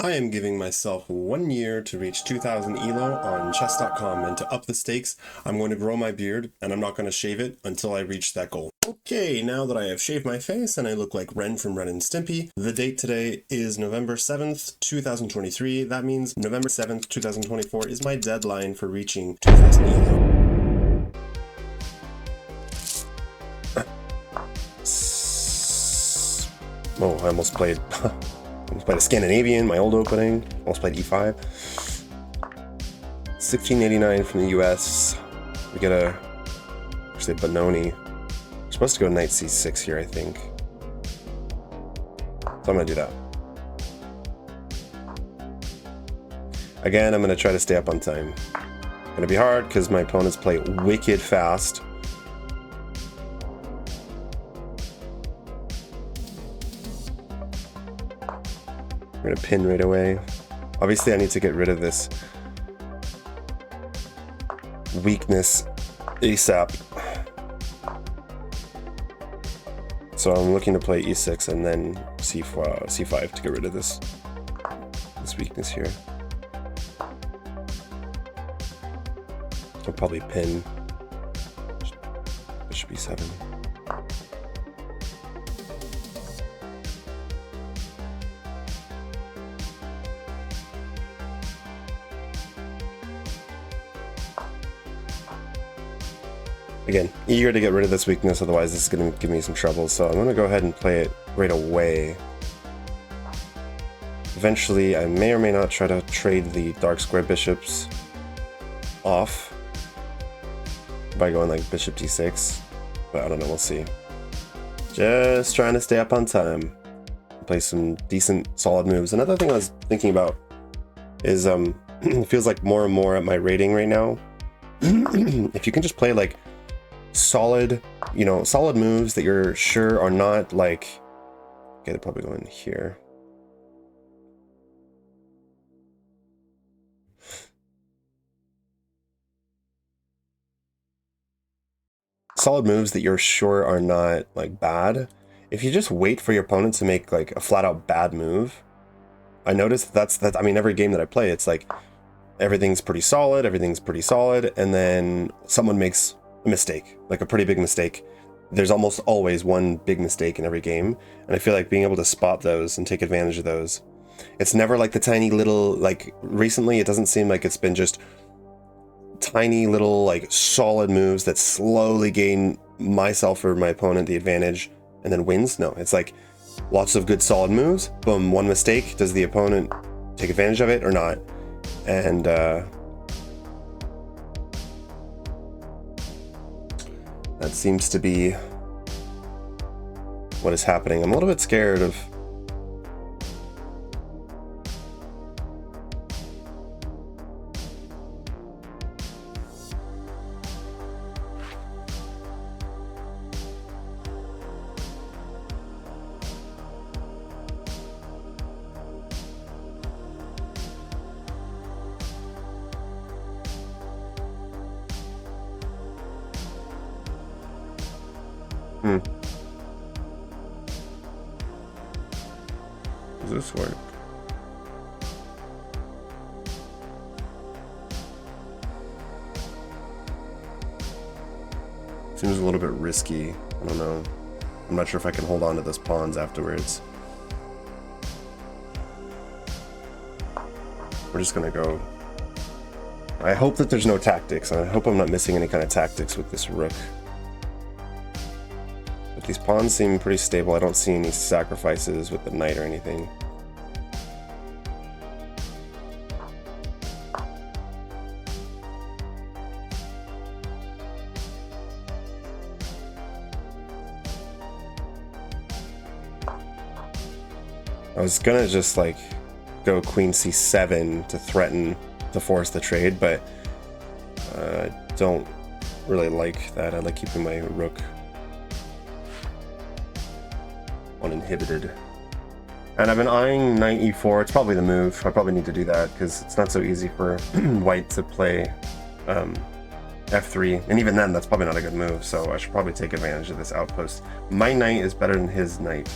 I am giving myself 1 year to reach 2000 elo on chess.com, and to up the stakes, I'm going to grow my beard and I'm not going to shave it until I reach that goal. Okay, now that I have shaved my face and I look like Ren from Ren and Stimpy, the date today is November 7th, 2023. That means November 7th, 2024 is my deadline for reaching 2000 elo. Oh, I almost played a Scandinavian, my old opening. Almost played e5. 1689 from the US. We get a, actually, Benoni. We're supposed to go knight c6 here, I think. So I'm gonna do that. Again, I'm gonna try to stay up on time. Gonna be hard because my opponents play wicked fast. I'm gonna pin right away. Obviously, I need to get rid of this weakness ASAP. So I'm looking to play e6 and then c5 to get rid of this weakness here. I'll probably pin bishop e7. Again, eager to get rid of this weakness, otherwise this is going to give me some trouble, so I'm going to go ahead and play it right away. Eventually, I may or may not try to trade the dark square bishops off by going like bishop d6, but I don't know, we'll see. Just trying to stay up on time. Play some decent, solid moves. Another thing I was thinking about is, it feels like more and more at my rating right now, if you can just play like solid, solid moves that you're sure are not like, okay, they're probably going here. Solid moves that you're sure are not like bad. If you just wait for your opponent to make like a flat out bad move, I noticed that's I mean, every game that I play, it's like everything's pretty solid, and then someone makes a mistake, like a pretty big mistake. There's almost always one big mistake in every game, and I feel like being able to spot those and take advantage of those. It's never like the tiny little, like recently it doesn't seem like it's been just tiny little like solid moves that slowly gain myself or my opponent the advantage and then wins. No, it's like lots of good solid moves, boom, one mistake, does the opponent take advantage of it or not? And that seems to be what is happening. I'm a little bit scared of Does this work? Seems a little bit risky. I don't know. I'm not sure if I can hold on to those pawns afterwards. We're just gonna go. I hope that there's no tactics. I hope I'm not missing any kind of tactics with this rook. But these pawns seem pretty stable. I don't see any sacrifices with the knight or anything. I was gonna just like go queen c7 to threaten to force the trade, but I don't really like that. I like keeping my rook uninhibited. And I've been eyeing knight e4. It's probably the move. I probably need to do that because it's not so easy for white to play f3, and even then that's probably not a good move, so I should probably take advantage of this outpost. My knight is better than his knight,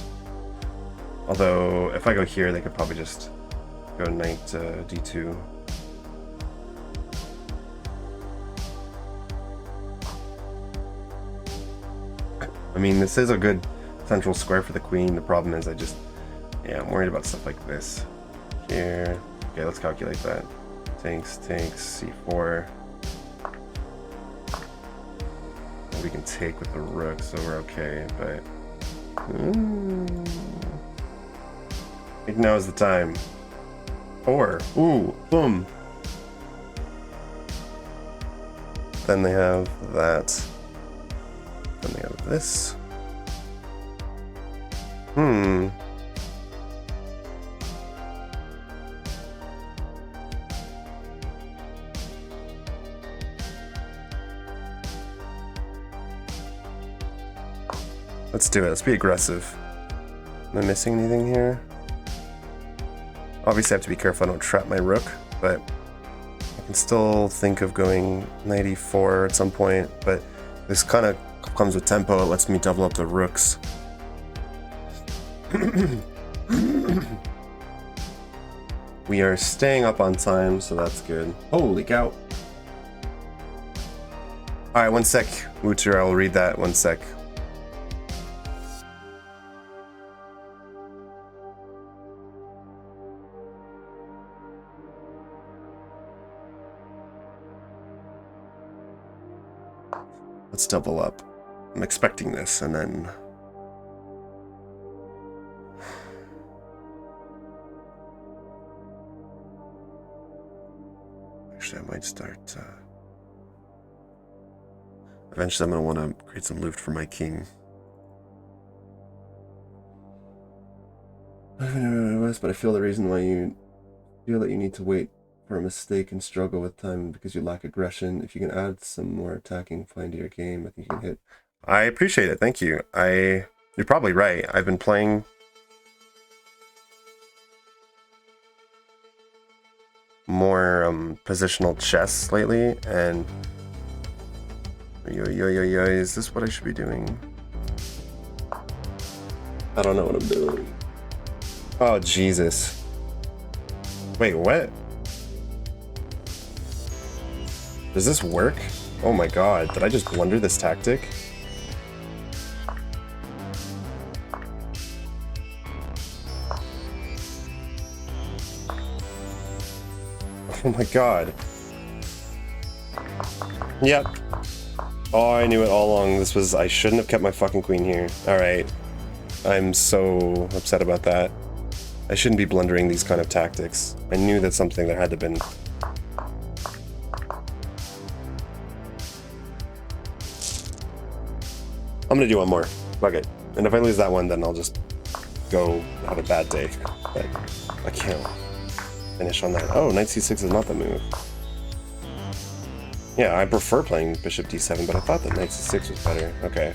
although if I go here they could probably just Go knight d2. I mean, this is a good central square for the queen. The problem is I'm worried about stuff like this. Here. Okay, let's calculate that. Takes, c4. We can take with the rook, so we're okay, but... I think now is the time. 4. Ooh, boom. Then they have that. Then they have this. Let's do it. Let's be aggressive. Am I missing anything here? Obviously I have to be careful I don't trap my rook, but I can still think of going knight e4 at some point, but this kind of comes with tempo. It lets me double up the rooks. We are staying up on time, so that's good. Holy cow. Alright, one sec. Wooter, I will read that. One sec. Let's double up. I'm expecting this, and then... Actually, I might start... Eventually, I'm going to want to create some loot for my king. I don't know what it was, but I feel the reason why you feel that you need to wait for a mistake and struggle with time because you lack aggression. If you can add some more attacking play into your game, I think you can hit. I appreciate it. Thank you. You're probably right. I've been playing more positional chess lately, and is this what I should be doing? I don't know what I'm doing. Oh, Jesus. Wait, what? Does this work? Oh my god, did I just blunder this tactic? Oh my god. Yep. Oh, I knew it all along. I shouldn't have kept my fucking queen here. Alright. I'm so upset about that. I shouldn't be blundering these kind of tactics. I knew that something there had to have been. I'm gonna do one more. Fuck it. And if I lose that one, then I'll just go have a bad day. But I can't finish on that. Oh, knight c6 is not the move. Yeah, I prefer playing bishop d7, but I thought that knight c6 was better. Okay.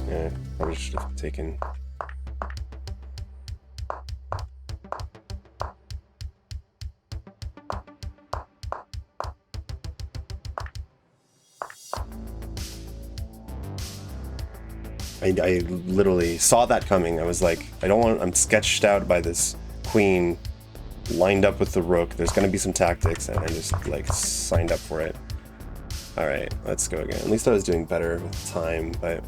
Yeah, probably should have taken... I literally saw that coming. I was like, I'm sketched out by this queen lined up with the rook. There's going to be some tactics, and I just like signed up for it. All right, let's go again. At least I was doing better with time, but...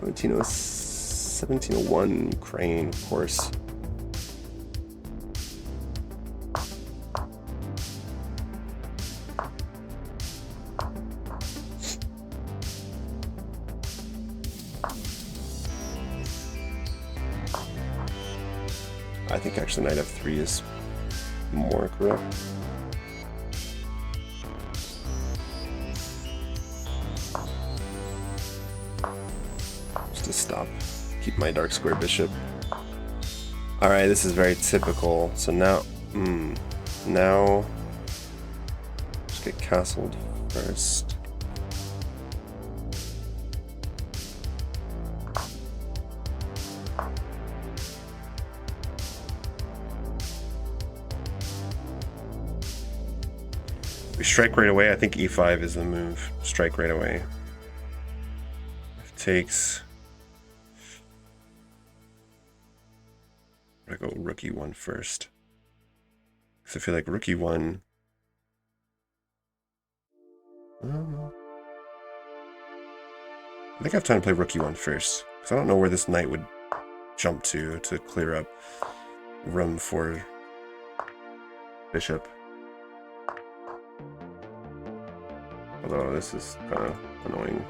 Oh, 1701, Ukraine, of course. I think actually knight f3 is more correct. Just to stop, keep my dark square bishop. Alright, this is very typical. So now, now, just get castled first. We strike right away. I think e5 is the move. Strike right away. If takes... I'm gonna go rook e1 first. Because I feel like rook e1... I think I have time to play rook e1 first. Because I don't know where this knight would jump to clear up room for bishop. Although this is kind of annoying.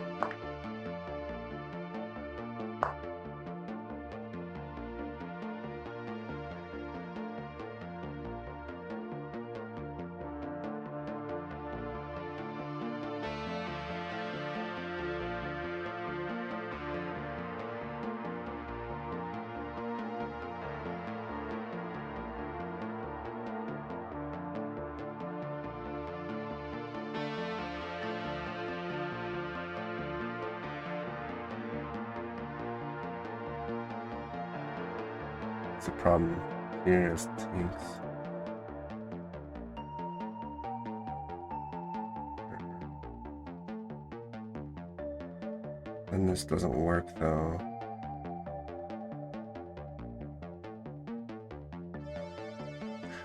The problem here is takes. And this doesn't work though.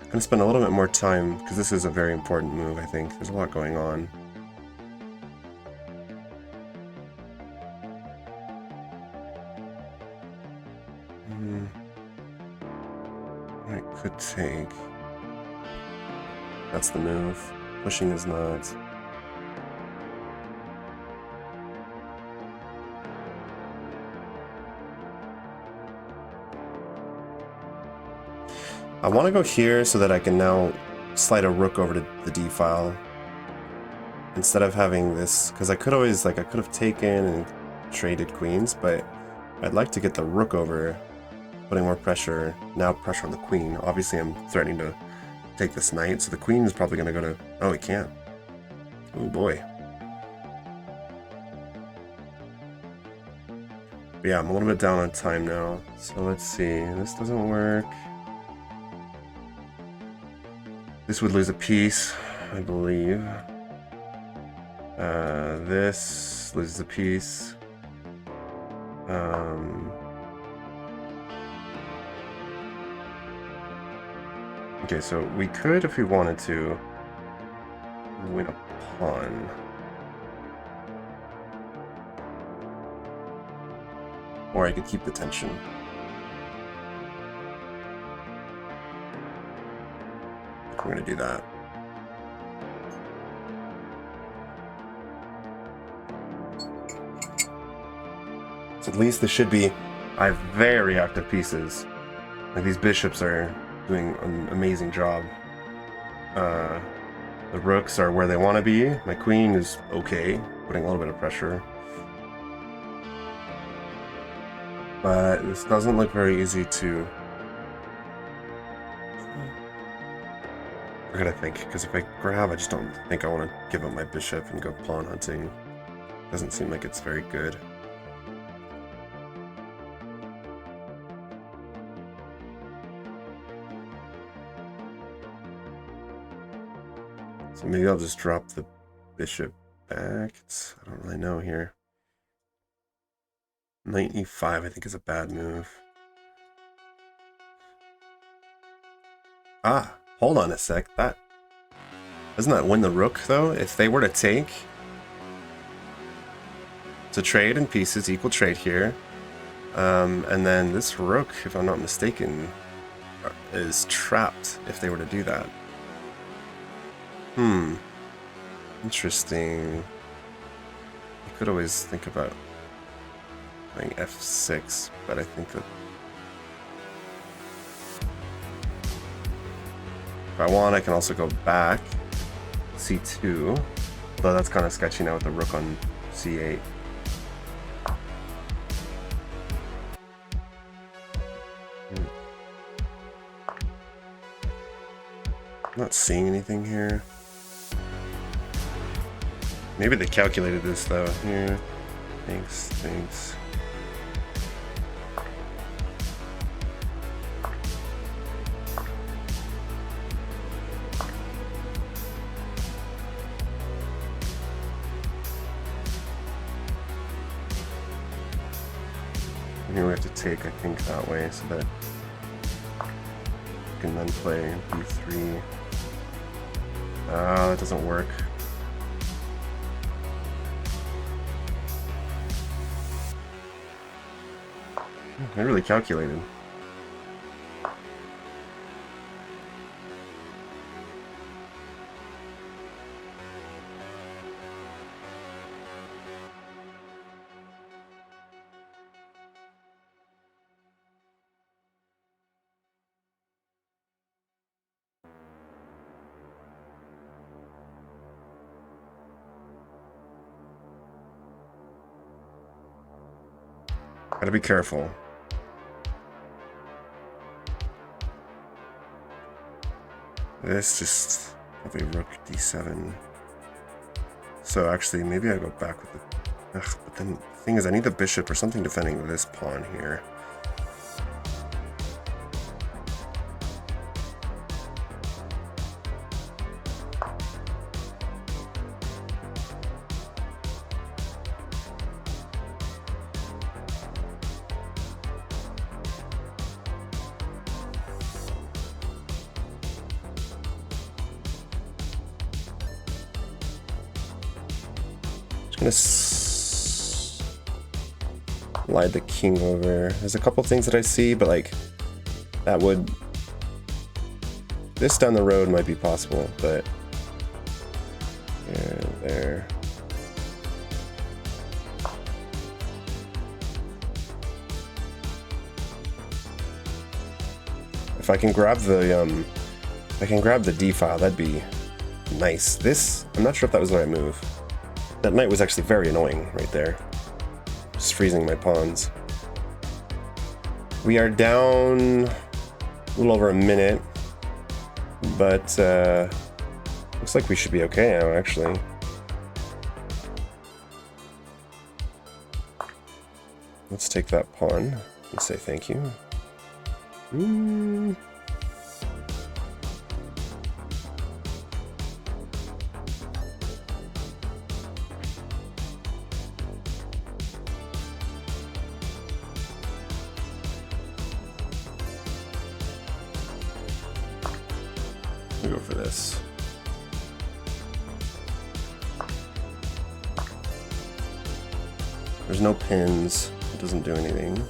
I'm gonna spend a little bit more time because this is a very important move, I think. There's a lot going on. I could take. That's the move. Pushing is not. I want to go here so that I can now slide a rook over to the d file instead of having this, because I could always I could have taken and traded queens, but I'd like to get the rook over, putting more pressure, now pressure on the queen. Obviously I'm threatening to take this knight, so the queen is probably going to go to, oh, it can't. Oh boy. But yeah, I'm a little bit down on time now, so let's see, this doesn't work. This would lose a piece, I believe. This loses a piece. Okay, so we could, if we wanted to, win a pawn. Or I could keep the tension. We're going to do that. So at least this should be... I have very active pieces. Like, these bishops are doing an amazing job. The rooks are where they want to be. My queen is okay, putting a little bit of pressure. But this doesn't look very easy to... I gotta think, because if I grab, I just don't think I want to give up my bishop and go pawn hunting. Doesn't seem like it's very good. So maybe I'll just drop the bishop back. I don't really know here. Knight e5 I think is a bad move. Ah! Hold on a sec, doesn't that win the rook, though? If they were to take... It's a trade in pieces, equal trade here. And then this rook, if I'm not mistaken, is trapped if they were to do that. Interesting. I could always think about playing f6, but I think that... If I want, I can also go back, c2, though that's kind of sketchy now with the rook on c8. I'm not seeing anything here. Maybe they calculated this though. Here, thanks. here we have to take, I think, that way so that we can then play b3. That doesn't work. I really calculated. Gotta be careful. This just probably rook d7. So actually, maybe I go back with the... Ugh, but then the thing is, I need the bishop or something defending this pawn here. Gonna slide the king over. There's a couple things that I see, but like that would... This down the road might be possible, but there. If I can grab the D file, that'd be nice. This, I'm not sure if that was the right move. That knight was actually very annoying right there. Just freezing my pawns. We are down a little over a minute, but looks like we should be okay now, actually. Let's take that pawn and say thank you. Go for this. There's no pins. It doesn't do anything.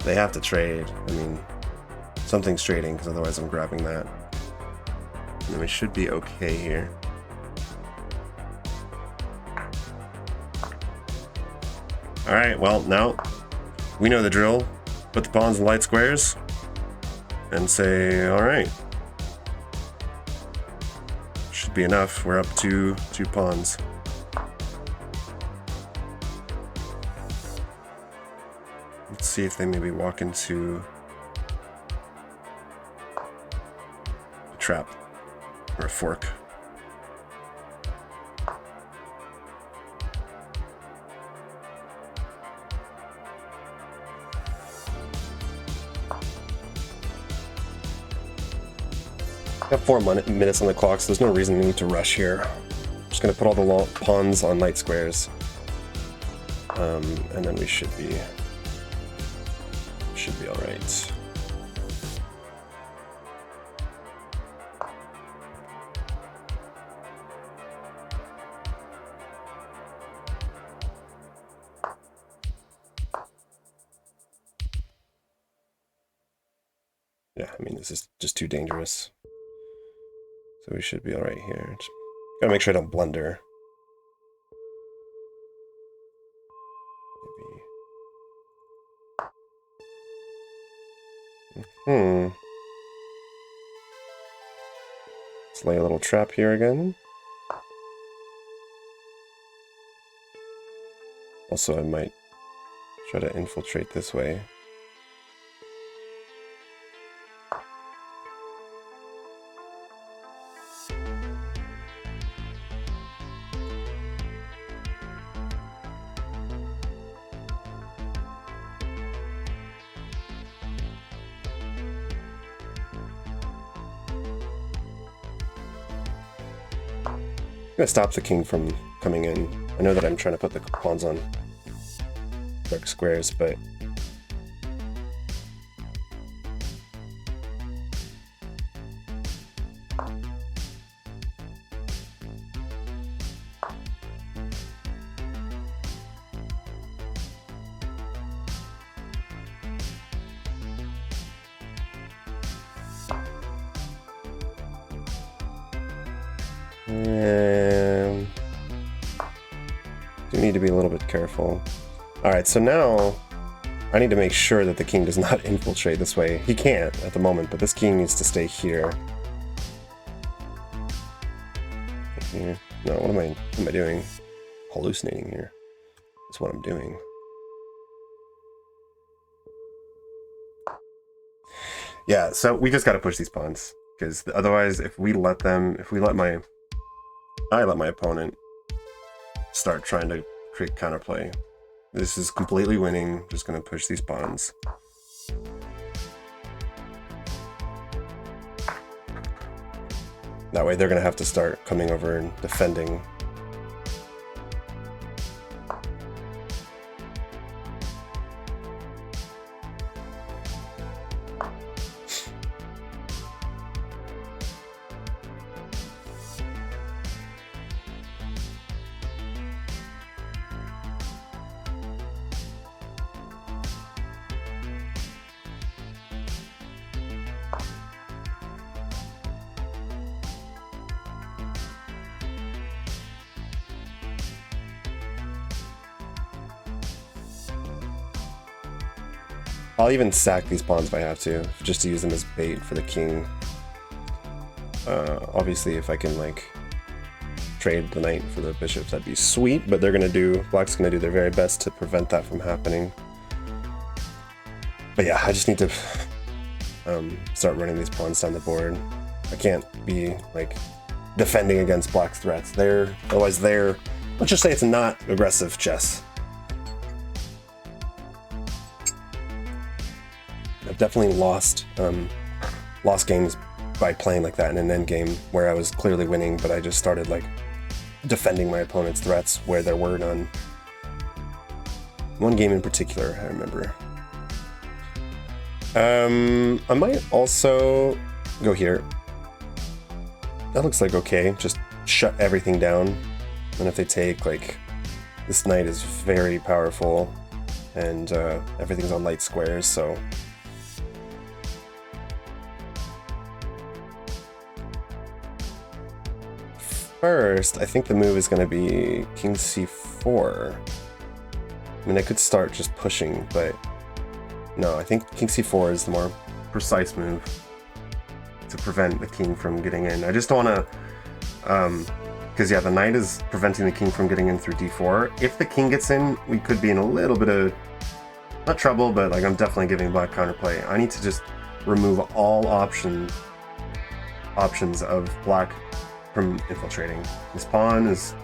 They have to trade. I mean, something's trading because otherwise I'm grabbing that. And then we should be okay here. All right, well, now we know the drill. Put the pawns in light squares and say, all right. Should be enough. We're up to 2 pawns. Let's see if they maybe walk into a trap or a fork. Got 4 minutes on the clock, so there's no reason we need to rush here. I'm just gonna put all the pawns on light squares, and then we should be all right. Yeah, I mean, this is just too dangerous. So we should be all right here. Just gotta make sure I don't blunder. Maybe. Let's lay a little trap here again. Also, I might try to infiltrate this way. gonna stop the king from coming in. I know that I'm trying to put the pawns on dark squares, but do need to be a little bit careful. All right, so now I need to make sure that the king does not infiltrate this way. He can't at the moment, but this king needs to stay here. Here. No, what am I doing? Hallucinating here. That's what I'm doing. Yeah, so we just got to push these pawns, because otherwise, if we let my opponent start trying to create counterplay, this is completely winning. Just gonna push these pawns. That way they're gonna have to start coming over and defending. I'll even sack these pawns if I have to, just to use them as bait for the king. Obviously, if I can like trade the knight for the bishops, that'd be sweet. But Black's gonna do their very best to prevent that from happening. But yeah, I just need to start running these pawns down the board. I can't be like defending against Black's threats. Otherwise, let's just say it's not aggressive chess. I've definitely lost games by playing like that in an endgame where I was clearly winning, but I just started like defending my opponent's threats where there were none. One game in particular, I remember. I might also go here. That looks like okay. Just shut everything down. And if they take, like, this knight is very powerful, and everything's on light squares, so. First, I think the move is going to be king c4. I mean, I could start just pushing, but no, I think king c4 is the more precise move to prevent the king from getting in. I just don't want to, because yeah, the knight is preventing the king from getting in through d4. If the king gets in, we could be in a little bit of, not trouble, but like I'm definitely giving black counterplay. I need to just remove all options of black from infiltrating. This pawn is,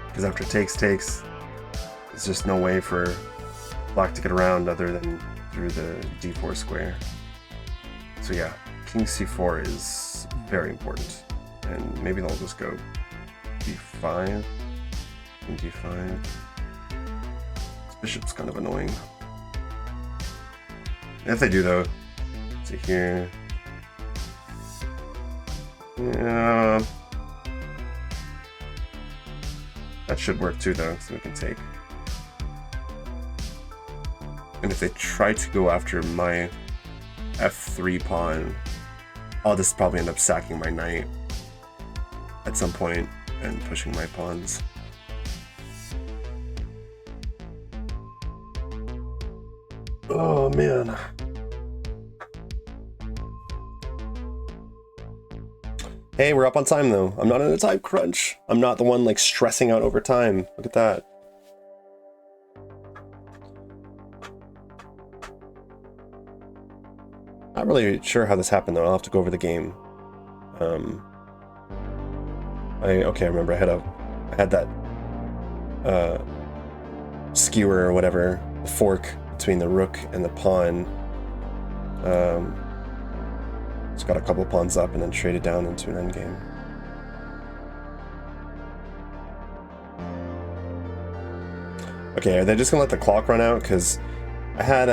because after takes, there's just no way for black to get around other than through the d4 square. So yeah, king c4 is very important, and maybe they'll just go d5 and d5. This bishop's kind of annoying. If they do though, see here. Yeah, that should work too though, so we can take. And if they try to go after my f3 pawn, I'll just probably end up sacking my knight at some point and pushing my pawns. Oh man. Hey, we're up on time though. I'm not in a time crunch. I'm not the one like stressing out over time. Look at that. Not really sure how this happened though. I'll have to go over the game. Okay, I remember I had that skewer or whatever, fork between the rook and the pawn. Just got a couple pawns up and then traded down into an endgame. Okay, are they just gonna let the clock run out? Because I had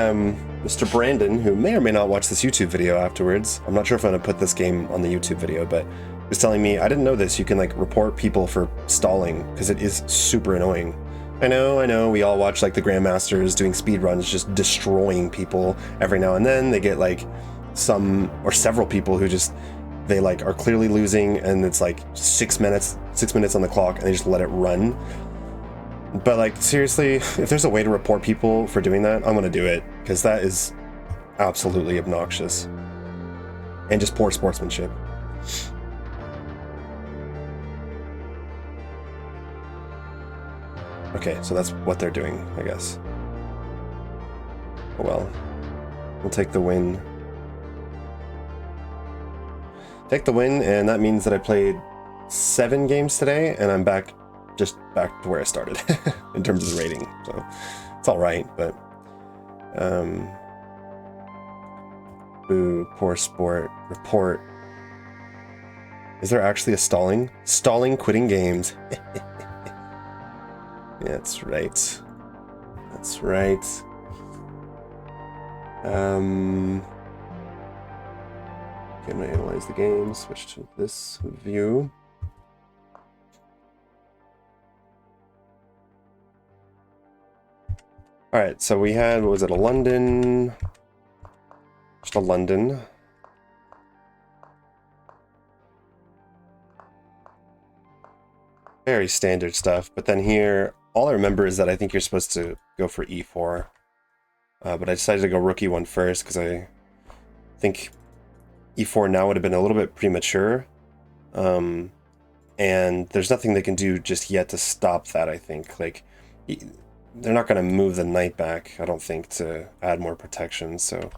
Mr. Brandon, who may or may not watch this YouTube video afterwards. I'm not sure if I'm gonna put this game on the YouTube video, but he was telling me, I didn't know this, you can like report people for stalling, because it is super annoying. I know, we all watch like the Grandmasters doing speed runs, just destroying people every now and then. They get like some or several people who just, they like are clearly losing and it's like 6 minutes on the clock and they just let it run. But like, seriously, if there's a way to report people for doing that, I'm gonna do it, because that is absolutely obnoxious. And just poor sportsmanship. Okay, so that's what they're doing, I guess. Oh well. We'll take the win. Take the win, and that means that I played 7 games today, and I'm back to where I started in terms of the rating. So it's all right, but boo, poor sport, report. Is there actually a stalling? Stalling quitting games. That's right. That's right. Can I analyze the game? Switch to this view. All right, so we had, what was it, a London? Just a London. Very standard stuff, but then here, all I remember is that I think you're supposed to go for e4. But I decided to go rook e1 first, because I think e4 now would have been a little bit premature. And there's nothing they can do just yet to stop that, I think. Like, they're not going to move the knight back, I don't think, to add more protection, so...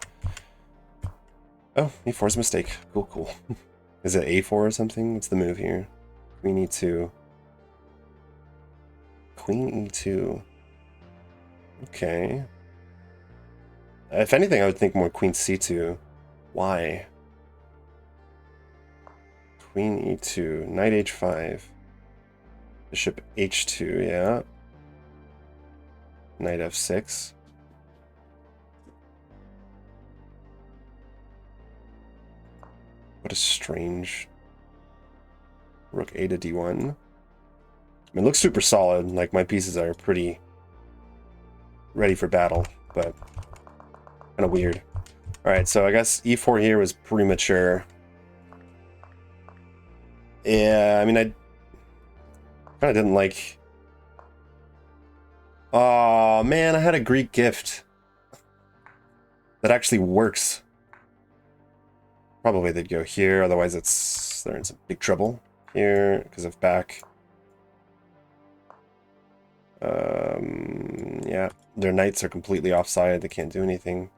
Oh, e4's a mistake. Cool. Is it a4 or something? What's the move here? Queen e2. Queen e2. Okay. If anything, I would think more queen c2. Why? Queen e2. Knight h5. Bishop h2, yeah. Knight f6. What a strange... Rook a to d1. I mean, it looks super solid. Like, my pieces are pretty ready for battle, but kind of weird. Alright, so I guess e4 here was premature. Yeah, I mean, I kind of didn't like... Oh man, I had a Greek gift that actually works. Probably they'd go here, otherwise they're in some big trouble here because of back. Yeah, their knights are completely offside. They can't do anything.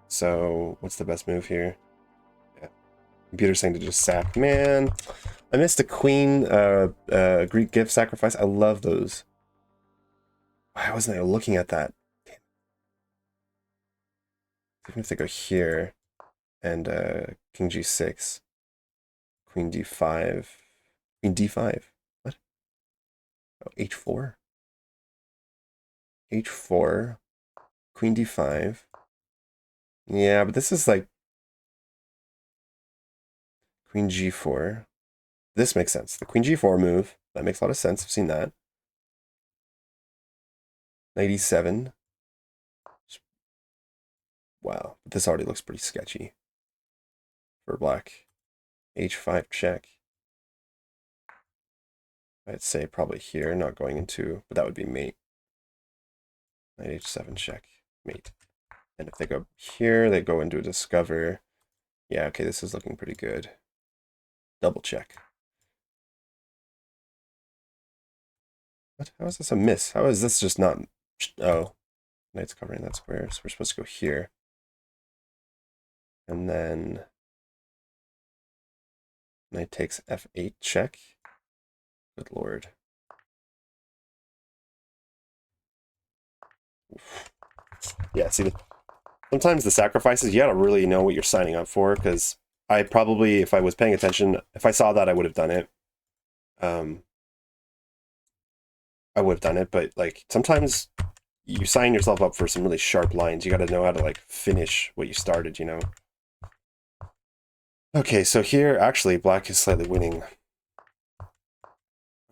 So what's the best move here? Yeah. Computer's saying to just sack. Man, I missed a queen Greek gift sacrifice. I love those. Why wasn't I looking at that? Even if they go here and king g6, queen d5, queen d5. What? Oh, h4. h4, queen d5. Yeah, but this is like queen g4. This makes sense. The queen g4 move. That makes a lot of sense. I've seen that. Knight e7. Wow, but this already looks pretty sketchy for black. h5 check. I'd say probably here, not going into, but that would be mate. Knight h7 check, mate. And if they go here, they go into a discover. Yeah, okay, this is looking pretty good. Double check. What? How is this a miss? How is this just not... Oh, knight's covering that square, so we're supposed to go here. And then knight takes f8 check. Good lord. Yeah, see, sometimes the sacrifices, you gotta really know what you're signing up for, because I probably, if I was paying attention, if I saw that, I would have done it. I would have done it, but like sometimes you sign yourself up for some really sharp lines. You got to know how to like finish what you started, you know? Okay, so here actually black is slightly winning.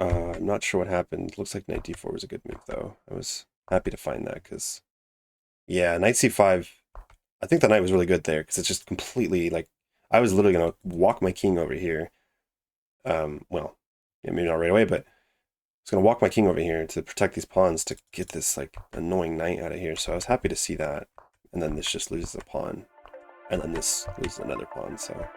I'm not sure what happened. Looks like knight d4 was a good move though. I was happy to find that because yeah, knight c5. I think the knight was really good there because it's just completely like I was literally gonna walk my king over here. Well, yeah, maybe not right away, but I was gonna walk my king over here to protect these pawns to get this like annoying knight out of here. So I was happy to see that. And then this just loses a pawn, and then this loses another pawn. So